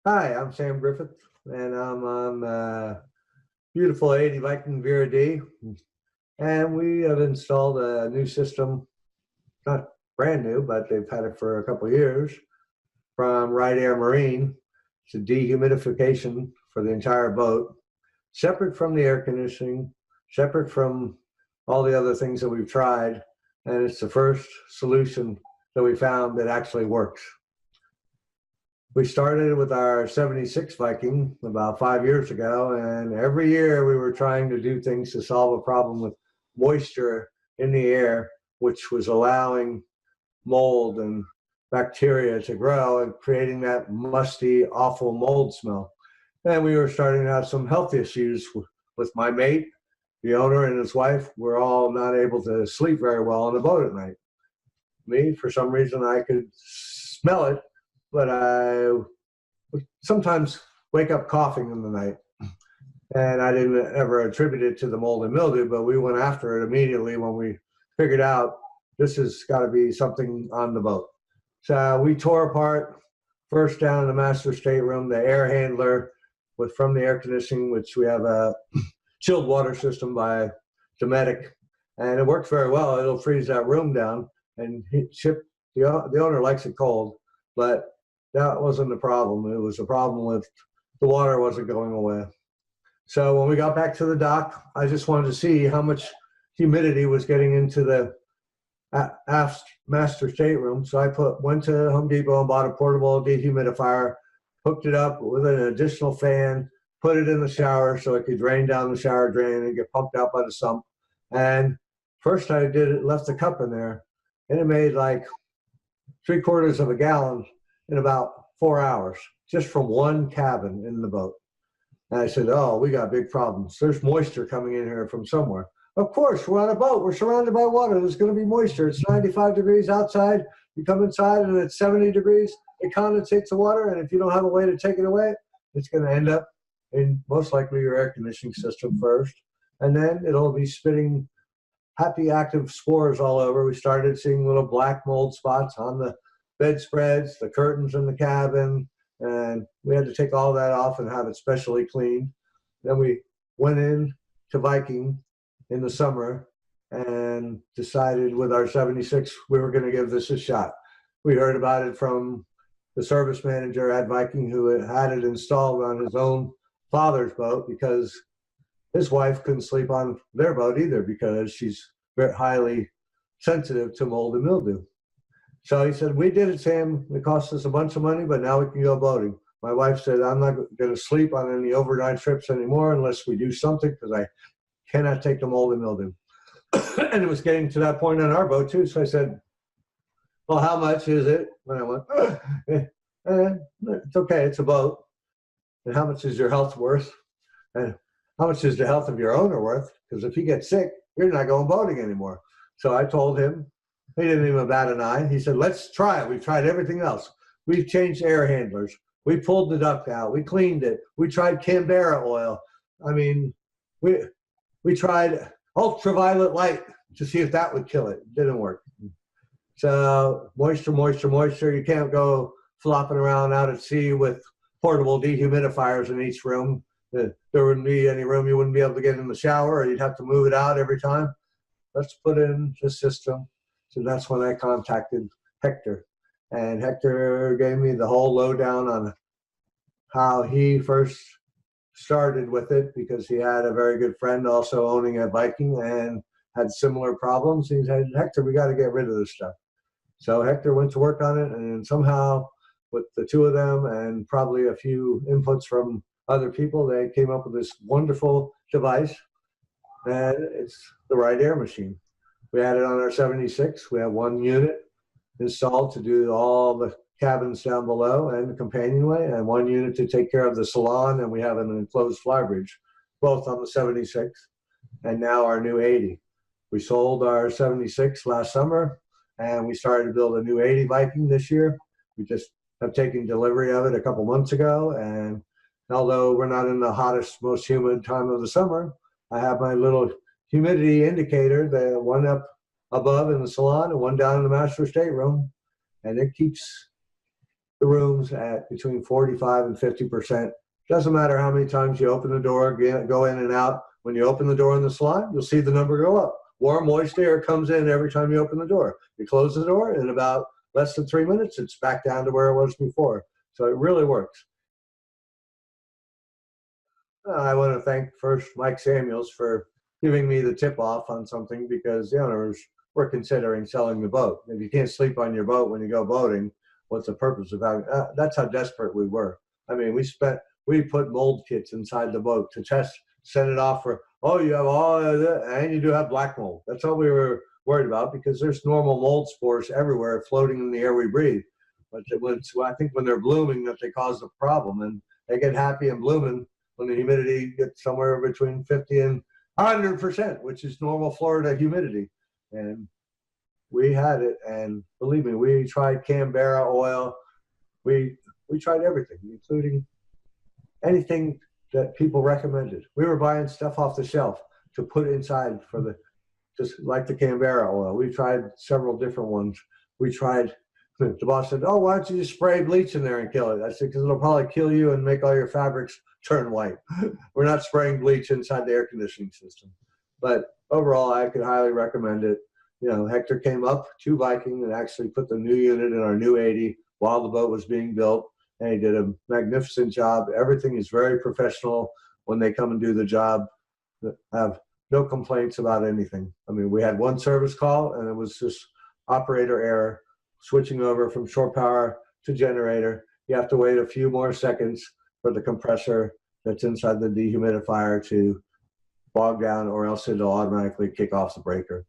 Hi, I'm Sam Griffith, and I'm on beautiful 80 Viking Vera D. And we have installed a new system, not brand new, but they've had it for a couple of years, from RiteAire Marine. It's a dehumidification for the entire boat, separate from the air conditioning, separate from all the other things that we've tried. And it's the first solution that we found that actually works. We started with our 76 Viking about 5 years ago, and every year we were trying to do things to solve a problem with moisture in the air, which was allowing mold and bacteria to grow and creating that musty, awful mold smell. And we were starting to have some health issues with my mate, the owner, and his wife. We're all not able to sleep very well on the boat at night. Me, for some reason, I could smell it, but I would sometimes wake up coughing in the night. And I didn't ever attribute it to the mold and mildew, but we went after it immediately when we figured out this has got to be something on the boat. So we tore apart, first down in the master stateroom, the air handler from the air conditioning, which we have a chilled water system by Dometic, and it works very well. It'll freeze that room down and the owner likes it cold, but that wasn't the problem. It was a problem with the water wasn't going away. So when we got back to the dock, I just wanted to see how much humidity was getting into the aft master stateroom. So I went to Home Depot and bought a portable dehumidifier, hooked it up with an additional fan, put it in the shower so it could drain down the shower drain and get pumped out by the sump. And first I did it, left the cup in there, and it made like 3/4 of a gallon in about 4 hours, just from one cabin in the boat. And I said, oh, we got big problems. There's moisture coming in here from somewhere. Of course, we're on a boat. We're surrounded by water. There's going to be moisture. It's 95 degrees outside. You come inside and it's 70 degrees. It condensates the water, and if you don't have a way to take it away, it's going to end up in most likely your air conditioning system first. And then it'll be spitting happy active spores all over. We started seeing little black mold spots on the bedspreads, the curtains in the cabin, and we had to take all that off and have it specially cleaned. Then we went in to Viking in the summer and decided with our 76 we were going to give this a shot. We heard about it from the service manager at Viking who had it installed on his own father's boat because his wife couldn't sleep on their boat either because she's very highly sensitive to mold and mildew. So he said, we did it, Sam. It cost us a bunch of money, but now we can go boating. My wife said, I'm not going to sleep on any overnight trips anymore unless we do something because I cannot take the mold and mildew. And it was getting to that point on our boat too. So I said, well, how much is it? And I went, it's okay, it's a boat. And how much is your health worth? And how much is the health of your owner worth? Because if you get sick, you're not going boating anymore. So I told him, he didn't even bat an eye. He said, let's try it. We've tried everything else. We've changed air handlers. We pulled the duct out. We cleaned it. We tried Canberra oil. I mean, we tried ultraviolet light to see if that would kill it. It didn't work. So moisture, moisture, moisture. You can't go flopping around out at sea with portable dehumidifiers in each room. There wouldn't be any room. You wouldn't be able to get in the shower, or you'd have to move it out every time. Let's put in the system. So that's when I contacted Hector. And Hector gave me the whole lowdown on how he first started with it because he had a very good friend also owning a Viking and had similar problems. He said, Hector, we got to get rid of this stuff. So Hector went to work on it, and somehow with the two of them and probably a few inputs from other people, they came up with this wonderful device, and it's the RiteAire machine. We had it on our 76. We have one unit installed to do all the cabins down below and the companionway, and one unit to take care of the salon, and we have an enclosed flybridge, both on the 76, and now our new 80. We sold our 76 last summer, and we started to build a new 80 Viking this year. We just have taken delivery of it a couple months ago, and although we're not in the hottest, most humid time of the summer, I have my little humidity indicator, the one up above in the salon and one down in the master stateroom, and it keeps the rooms comes at between 45 and 50%. Doesn't matter how many times you open the door, go in and out. When you open the door in the salon, you'll see the number go up. Warm, moist air comes in every time you open the door. You close the door, in about less than 3 minutes, it's back down to where it was before. So it really works. I want to thank first Mike Samuels for giving me the tip off on something, because the owners were considering selling the boat. If you can't sleep on your boat when you go boating, what's the purpose of having? That's how desperate we were. I mean, we put mold kits inside the boat to test, send it off for, oh, you have all of that, and you do have black mold. That's all we were worried about, because there's normal mold spores everywhere floating in the air we breathe. But I think when they're blooming that they cause the problem, and they get happy and blooming when the humidity gets somewhere between 50 and 100%, which is normal Florida humidity. And we had it, and believe me, we tried Canberra oil. We tried everything, including anything that people recommended. We were buying stuff off the shelf to put inside for just like the Canberra oil. We tried several different ones. The boss said, oh, why don't you just spray bleach in there and kill it? I said, because it'll probably kill you and make all your fabrics turn white. We're not spraying bleach inside the air conditioning system. But overall, I could highly recommend it. You know, Hector came up to Viking and actually put the new unit in our new 80 while the boat was being built. And he did a magnificent job. Everything is very professional when they come and do the job. Have no complaints about anything. I mean, we had one service call, and it was just operator error, switching over from shore power to generator. You have to wait a few more seconds for the compressor that's inside the dehumidifier to bog down, or else it'll automatically kick off the breaker.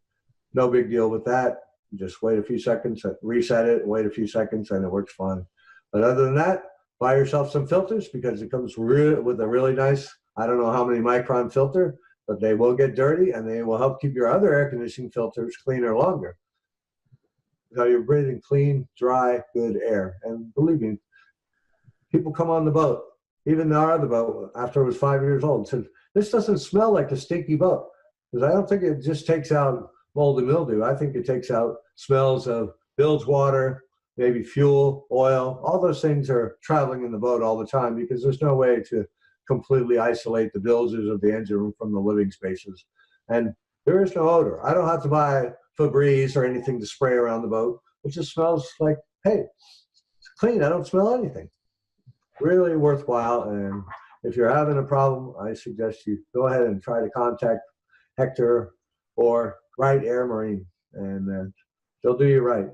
No big deal with that. Just wait a few seconds, reset it, wait a few seconds, and it works fine. But other than that, buy yourself some filters, because it comes with a really nice, I don't know how many micron filter, but they will get dirty, and they will help keep your other air conditioning filters cleaner longer. So you're breathing clean, dry, good air. And believe me, people come on the boat, even our other boat, after it was 5 years old, said, this doesn't smell like a stinky boat. Because I don't think it just takes out mold and mildew. I think it takes out smells of bilge water, maybe fuel, oil. All those things are traveling in the boat all the time, because there's no way to completely isolate the bilges of the engine room from the living spaces. And there is no odor. I don't have to buy Febreze or anything to spray around the boat. It just smells like, hey, it's clean. I don't smell anything. Really worthwhile. And if you're having a problem, I suggest you go ahead and try to contact Hector or RiteAire Marine, and they'll do you right.